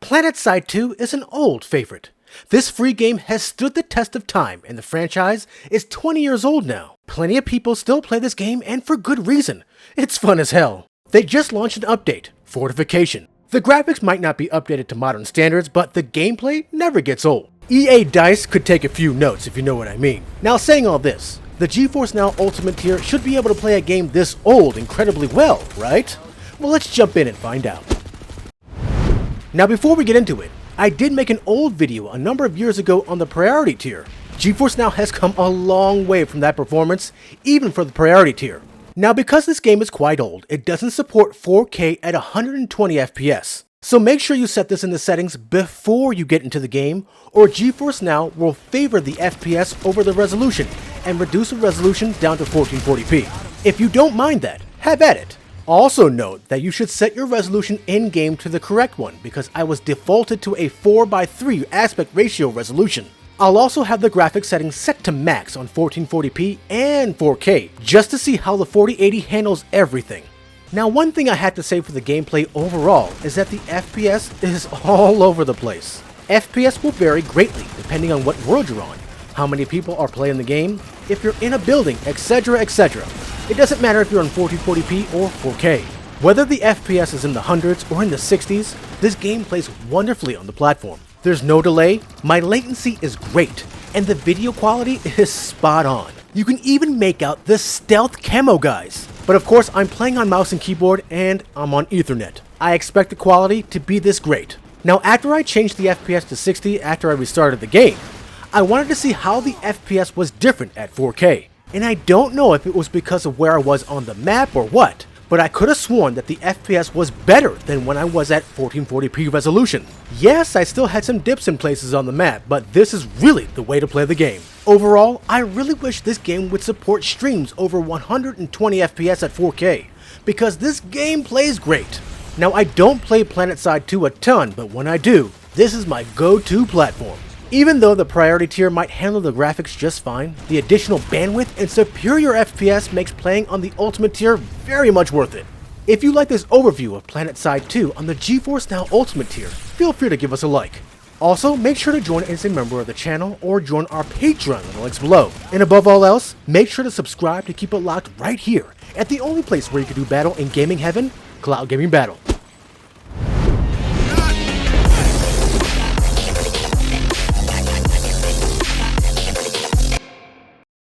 Planetside 2 is an old favorite. This free game has stood the test of time, and the franchise is 20 years old now. Plenty of people still play this game, and for good reason. It's fun as hell. They just launched an update, Fortification. The graphics might not be updated to modern standards, but the gameplay never gets old. EA DICE could take a few notes if you know what I mean. Now, saying all this, the GeForce Now Ultimate tier should be able to play a game this old incredibly well, right? Well, let's jump in and find out. Now, before we get into it, I did make an old video a number of years ago on the priority tier. GeForce Now has come a long way from that performance, even for the priority tier. Now, because this game is quite old, it doesn't support 4K at 120 FPS. So make sure you set this in the settings before you get into the game, or GeForce Now will favor the FPS over the resolution and reduce the resolution down to 1440p. If you don't mind that, have at it. Also note that you should set your resolution in-game to the correct one, because I was defaulted to a 4:3 aspect ratio resolution. I'll also have the graphics settings set to max on 1440p and 4K, just to see how the 4080 handles everything. Now, one thing I had to say for the gameplay overall is that the FPS is all over the place. FPS will vary greatly depending on what world you're on, how many people are playing the game, if you're in a building, etc, etc. It doesn't matter if you're on 1440p or 4K. Whether the FPS is in the hundreds or in the 60s, this game plays wonderfully on the platform. There's no delay, my latency is great, and the video quality is spot on. You can even make out the stealth camo guys. But of course, I'm playing on mouse and keyboard, and I'm on Ethernet. I expect the quality to be this great. Now, after I changed the FPS to 60 after I restarted the game, I wanted to see how the FPS was different at 4K. And I don't know if it was because of where I was on the map or what, but I could have sworn that the FPS was better than when I was at 1440p resolution. Yes, I still had some dips in places on the map, but this is really the way to play the game. Overall, I really wish this game would support streams over 120 FPS at 4K, because this game plays great. Now, I don't play Planetside 2 a ton, but when I do, this is my go-to platform. Even though the priority tier might handle the graphics just fine, the additional bandwidth and superior FPS makes playing on the Ultimate tier very much worth it. If you like this overview of Planetside 2 on the GeForce Now Ultimate tier, feel free to give us a like. Also, make sure to join as a member of the channel or join our Patreon in the links below. And above all else, make sure to subscribe to keep it locked right here at the only place where you can do battle in gaming heaven, Cloud Gaming Battle.